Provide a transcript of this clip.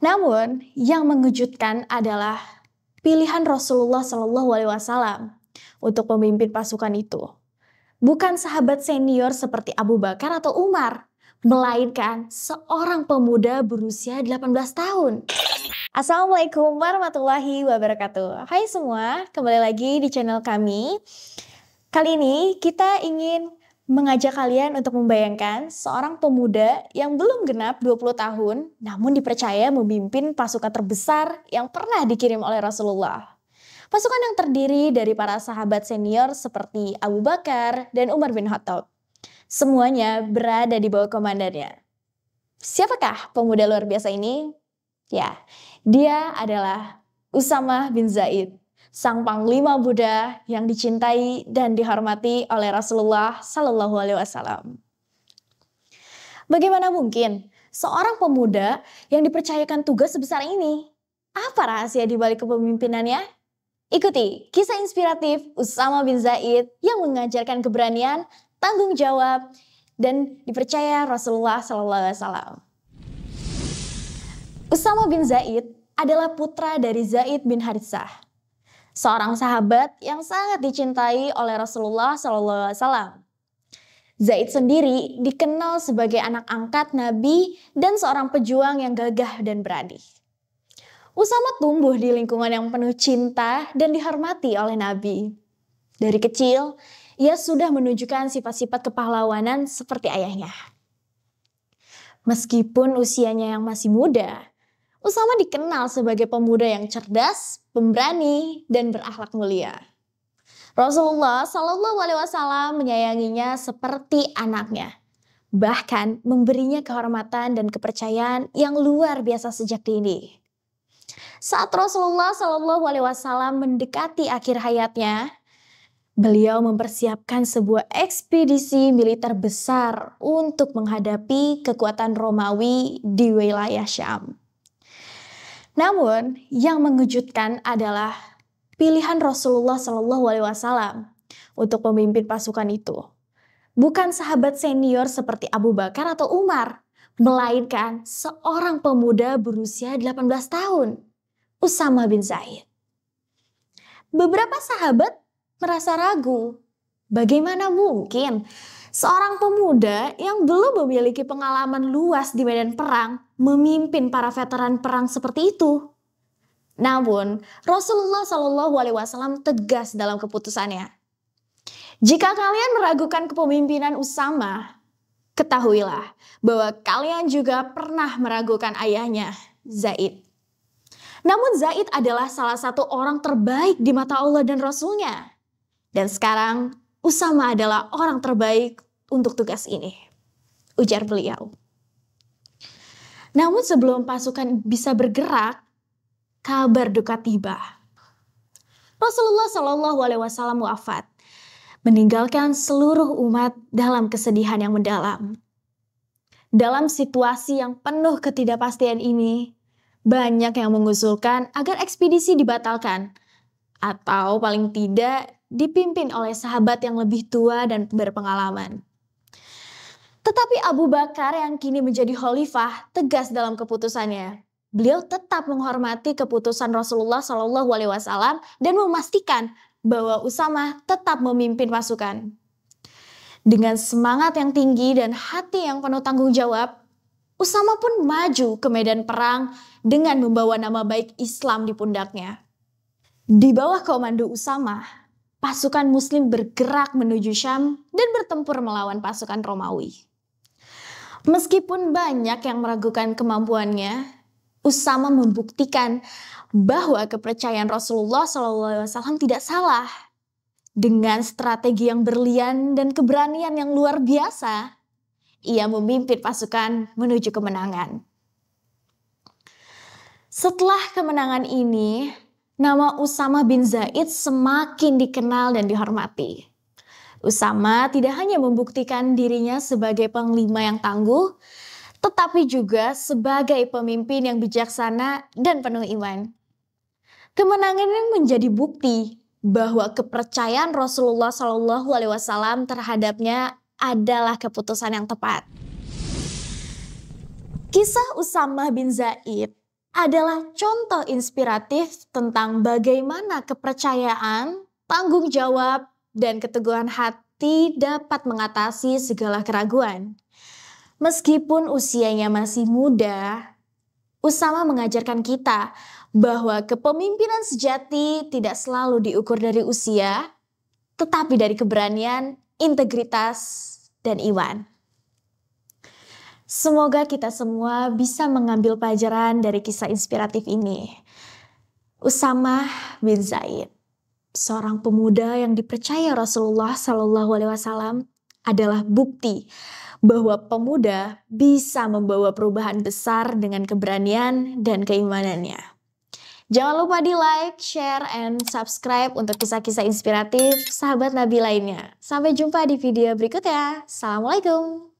Namun, yang mengejutkan adalah pilihan Rasulullah SAW untuk memimpin pasukan itu. Bukan sahabat senior seperti Abu Bakar atau Umar, melainkan seorang pemuda berusia 18 tahun. Assalamualaikum warahmatullahi wabarakatuh. Hai semua, kembali lagi di channel kami. Kali ini kita ingin mengajak kalian untuk membayangkan seorang pemuda yang belum genap 20 tahun namun dipercaya memimpin pasukan terbesar yang pernah dikirim oleh Rasulullah. Pasukan yang terdiri dari para sahabat senior seperti Abu Bakar dan Umar bin Khattab. Semuanya berada di bawah komandannya. Siapakah pemuda luar biasa ini? Ya, dia adalah Usamah bin Zaid, sang panglima muda yang dicintai dan dihormati oleh Rasulullah Sallallahu Alaihi Wasallam. Bagaimana mungkin seorang pemuda yang dipercayakan tugas sebesar ini? Apa rahasia di balik kepemimpinannya? Ikuti kisah inspiratif Usamah bin Zaid yang mengajarkan keberanian, tanggung jawab, dan dipercaya Rasulullah Sallallahu Alaihi Wasallam. Usamah bin Zaid adalah putra dari Zaid bin Haritsah, seorang sahabat yang sangat dicintai oleh Rasulullah SAW. Zaid sendiri dikenal sebagai anak angkat Nabi dan seorang pejuang yang gagah dan berani. Usamah tumbuh di lingkungan yang penuh cinta dan dihormati oleh Nabi. Dari kecil, ia sudah menunjukkan sifat-sifat kepahlawanan seperti ayahnya. Meskipun usianya yang masih muda, Usamah dikenal sebagai pemuda yang cerdas, pemberani, dan berakhlak mulia. Rasulullah Shallallahu Alaihi Wasallam menyayanginya seperti anaknya, bahkan memberinya kehormatan dan kepercayaan yang luar biasa sejak dini. Saat Rasulullah Shallallahu Alaihi Wasallam mendekati akhir hayatnya, beliau mempersiapkan sebuah ekspedisi militer besar untuk menghadapi kekuatan Romawi di wilayah Syam. Namun, yang mengejutkan adalah pilihan Rasulullah Shallallahu Alaihi Wasallam untuk memimpin pasukan itu. Bukan sahabat senior seperti Abu Bakar atau Umar, melainkan seorang pemuda berusia 18 tahun, Usamah bin Zaid. Beberapa sahabat merasa ragu, bagaimana mungkin seorang pemuda yang belum memiliki pengalaman luas di medan perang memimpin para veteran perang seperti itu. Namun, Rasulullah Shallallahu Alaihi Wasallam tegas dalam keputusannya. Jika kalian meragukan kepemimpinan Usamah, ketahuilah bahwa kalian juga pernah meragukan ayahnya, Zaid. Namun Zaid adalah salah satu orang terbaik di mata Allah dan Rasulnya. Dan sekarang Usamah adalah orang terbaik untuk tugas ini, ujar beliau. Namun sebelum pasukan bisa bergerak, kabar duka tiba. Rasulullah Shallallahu Alaihi Wasallam wafat, meninggalkan seluruh umat dalam kesedihan yang mendalam. Dalam situasi yang penuh ketidakpastian ini, banyak yang mengusulkan agar ekspedisi dibatalkan, atau paling tidak dipimpin oleh sahabat yang lebih tua dan berpengalaman. Tetapi Abu Bakar yang kini menjadi khalifah tegas dalam keputusannya. Beliau tetap menghormati keputusan Rasulullah Shallallahu Alaihi Wasallam dan memastikan bahwa Usamah tetap memimpin pasukan. Dengan semangat yang tinggi dan hati yang penuh tanggung jawab, Usamah pun maju ke medan perang dengan membawa nama baik Islam di pundaknya. Di bawah komando Usamah, pasukan Muslim bergerak menuju Syam dan bertempur melawan pasukan Romawi. Meskipun banyak yang meragukan kemampuannya, Usamah membuktikan bahwa kepercayaan Rasulullah SAW tidak salah. Dengan strategi yang berlian dan keberanian yang luar biasa, ia memimpin pasukan menuju kemenangan. Setelah kemenangan ini, nama Usamah bin Zaid semakin dikenal dan dihormati. Usamah tidak hanya membuktikan dirinya sebagai panglima yang tangguh, tetapi juga sebagai pemimpin yang bijaksana dan penuh iman. Kemenangan ini menjadi bukti bahwa kepercayaan Rasulullah Shallallahu Alaihi Wasallam terhadapnya adalah keputusan yang tepat. Kisah Usamah bin Zaid adalah contoh inspiratif tentang bagaimana kepercayaan, tanggung jawab, dan keteguhan hati dapat mengatasi segala keraguan. Meskipun usianya masih muda, Usama mengajarkan kita bahwa kepemimpinan sejati tidak selalu diukur dari usia, tetapi dari keberanian, integritas, dan iman. Semoga kita semua bisa mengambil pelajaran dari kisah inspiratif ini. Usama bin Zaid, seorang pemuda yang dipercaya Rasulullah SAW, adalah bukti bahwa pemuda bisa membawa perubahan besar dengan keberanian dan keimanannya. Jangan lupa di like, share, and subscribe untuk kisah-kisah inspiratif sahabat Nabi lainnya. Sampai jumpa di video berikutnya. Assalamualaikum.